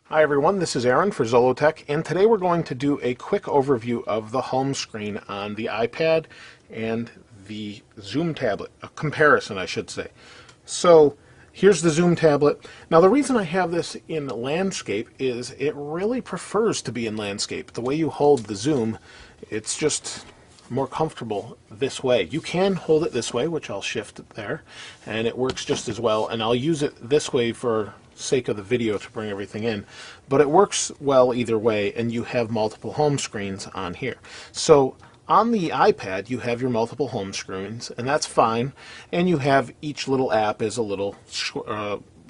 Hi everyone, this is Aaron for Zollotech, and today we're going to do a quick overview of the home screen on the iPad and the Zoom tablet, a comparison I should say. So here's the Zoom tablet. Now the reason I have this in landscape is it really prefers to be in landscape. The way you hold the Zoom, it's just more comfortable this way. You can hold it this way, which I'll shift there, and it works just as well, and I'll use it this way for sake of the video to bring everything in, but it works well either way, and you have multiple home screens on here. So on the iPad you have your multiple home screens, and that's fine, and you have each little app as a little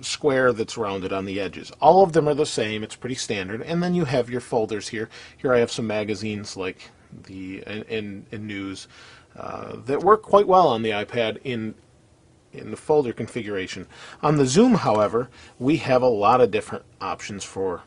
square that's rounded on the edges. All of them are the same, it's pretty standard, and then you have your folders here. Here I have some magazines like the in news that work quite well on the iPad in the folder configuration. On the Zoom, however, we have a lot of different options for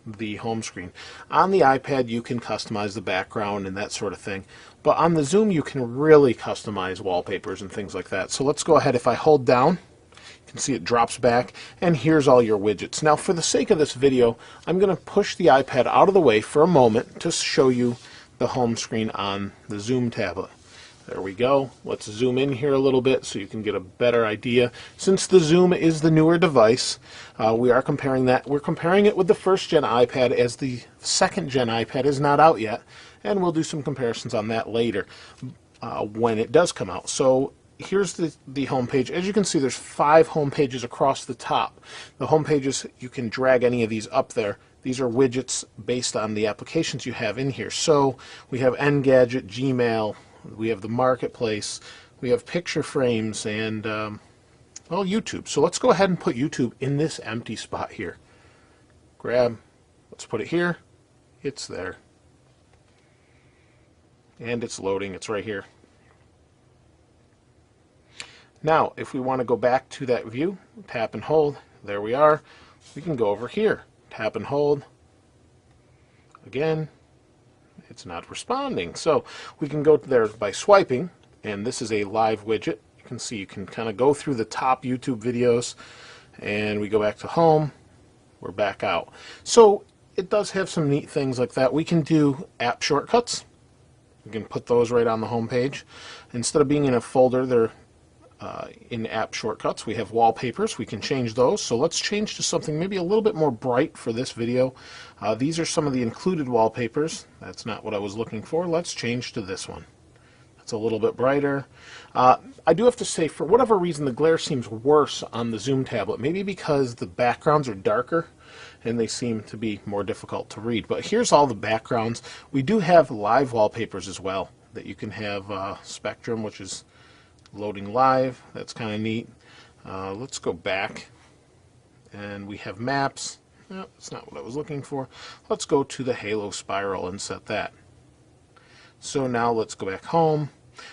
the home screen. On the iPad you can customize the background and that sort of thing, but on the Zoom you can really customize wallpapers and things like that. So let's go ahead. If I hold down, you can see it drops back, and here's all your widgets. Now for the sake of this video, I'm going to push the iPad out of the way for a moment to show you the home screen on the Zoom tablet. There we go. Let's zoom in here a little bit so you can get a better idea. Since the Zoom is the newer device, we are comparing that. We're comparing it with the first gen iPad, as the second gen iPad is not out yet, and we'll do some comparisons on that later when it does come out. So here's the home page. As you can see, there's 5 home pages across the top. The home pages, you can drag any of these up there. These are widgets based on the applications you have in here. So we have Engadget, Gmail, we have the Marketplace, we have picture frames, and well, YouTube. So let's go ahead and put YouTube in this empty spot here. Let's put it here. It's there. And it's loading. It's right here. Now, if we want to go back to that view, tap and hold. There we are. We can go over here. Tap and hold. Again, it's not responding. So we can go there by swiping, and this is a live widget. You can see you can kind of go through the top YouTube videos, and we go back to home. We're back out. So it does have some neat things like that. We can do app shortcuts. We can put those right on the home page. Instead of being in a folder, they're in app shortcuts. We have wallpapers. We can change those. So let's change to something maybe a little bit more bright for this video. These are some of the included wallpapers. That's not what I was looking for. Let's change to this one. It's a little bit brighter. I do have to say, for whatever reason, the glare seems worse on the Zoom tablet. Maybe because the backgrounds are darker and they seem to be more difficult to read. But here's all the backgrounds. We do have live wallpapers as well that you can have. Spectrum, which is loading live. That's kind of neat. Let's go back, and we have maps. No, that's not what I was looking for. Let's go to the Halo Spiral and set that. So now let's go back home.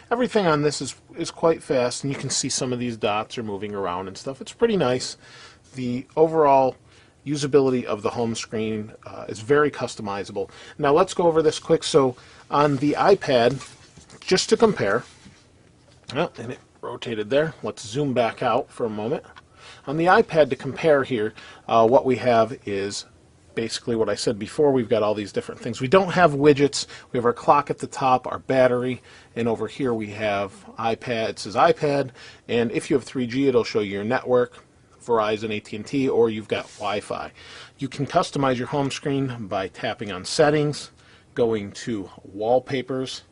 Everything on this is quite fast, and you can see some of these dots are moving around and stuff. It's pretty nice. The overall usability of the home screen is very customizable. Now let's go over this quick. So on the iPad, just to compare, oh, and it rotated there. Let's zoom back out for a moment. On the iPad, to compare here, what we have is basically what I said before. We've got all these different things. We don't have widgets. We have our clock at the top, our battery, and over here we have iPad. It says iPad, and if you have 3G, it'll show you your network, Verizon, AT&T, or you've got Wi-Fi. You can customize your home screen by tapping on Settings, going to Wallpapers,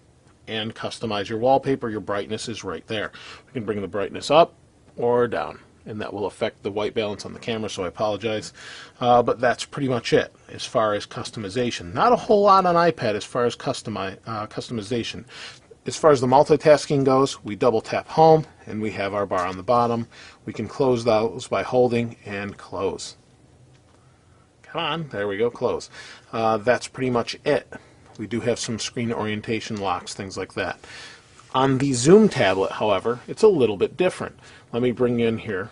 and customize your wallpaper. Your brightness is right there. We can bring the brightness up or down, and that will affect the white balance on the camera, so I apologize. But that's pretty much it as far as customization. Not a whole lot on iPad as far as customization. As far as the multitasking goes, we double tap home, and we have our bar on the bottom. We can close those by holding and close. Come on, there we go, close. That's pretty much it. We do have some screen orientation locks, things like that. On the Zoom tablet, however, it's a little bit different. Let me bring you in here.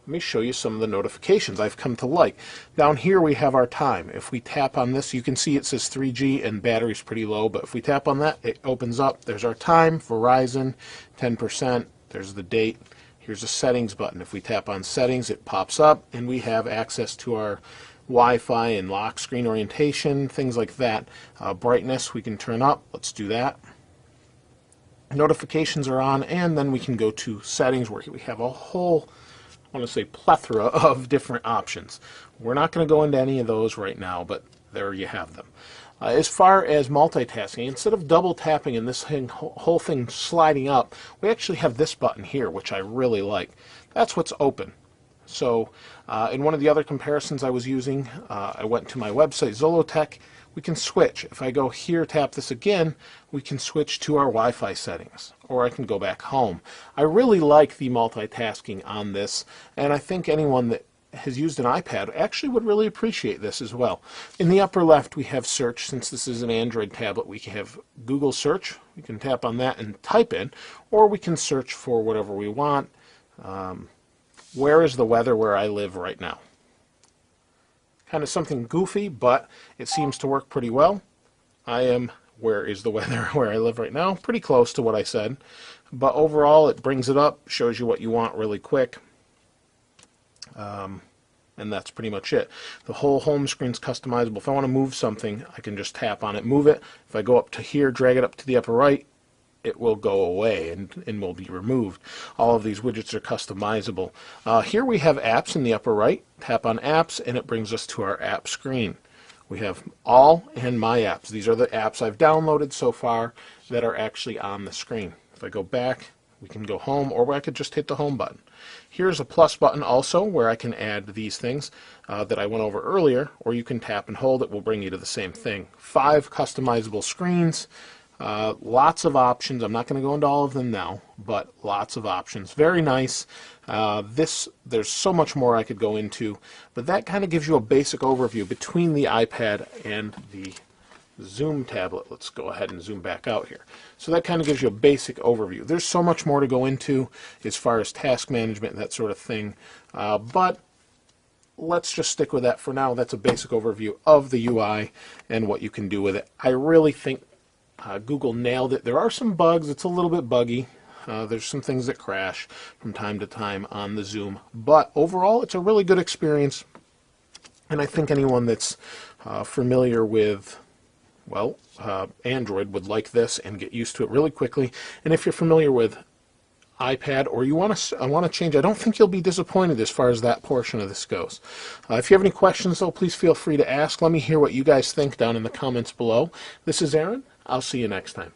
Let me show you some of the notifications I've come to like. Down here we have our time. If we tap on this, you can see it says 3G and battery's pretty low, but if we tap on that, it opens up. There's our time, Verizon, 10%, There's the date. Here's a settings button. If we tap on settings, it pops up and we have access to our Wi-Fi and lock screen orientation, things like that. Brightness we can turn up. Let's do that. Notifications are on, and then we can go to settings where we have a whole, I want to say, plethora of different options. We're not going to go into any of those right now, but there you have them. As far as multitasking, instead of double tapping and this whole thing sliding up, we actually have this button here, which I really like. That's what's open. So in one of the other comparisons I was using, I went to my website, Zollotech. We can switch. If I go here, tap this again, we can switch to our Wi-Fi settings, or I can go back home. I really like the multitasking on this, and I think anyone that has used an iPad actually would really appreciate this as well. In the upper left we have search. Since this is an Android tablet, we can have Google search. We can tap on that and type in, or we can search for whatever we want. Where is the weather where I live right now? Kind of something goofy, but it seems to work pretty well. I am, where is the weather where I live right now? Pretty close to what I said. But overall, it brings it up, shows you what you want really quick. And that's pretty much it. The whole home screen's customizable. If I want to move something, I can just tap on it, move it. If I go up to here, drag it up to the upper right, it will go away and will be removed. All of these widgets are customizable. Here we have apps in the upper right. Tap on apps and it brings us to our app screen. We have all and my apps. These are the apps I've downloaded so far that are actually on the screen. If I go back, we can go home, or I could just hit the home button. Here's a plus button also where I can add these things that I went over earlier, or you can tap and hold. It will bring you to the same thing. 5 customizable screens. Lots of options. I'm not going to go into all of them now, but lots of options. Very nice. There's so much more I could go into, but that kind of gives you a basic overview between the iPad and the Zoom tablet. Let's go ahead and zoom back out here. So that kind of gives you a basic overview. There's so much more to go into as far as task management and that sort of thing, but let's just stick with that for now. That's a basic overview of the UI and what you can do with it. I really think Google nailed it. There are some bugs. It's a little bit buggy. There's some things that crash from time to time on the Zoom, but overall it's a really good experience, and I think anyone that's familiar with Android would like this and get used to it really quickly. And if you're familiar with iPad, or you want to change, I don't think you'll be disappointed as far as that portion of this goes. If you have any questions, though, please feel free to ask. Let me hear what you guys think down in the comments below. This is Aaron. I'll see you next time.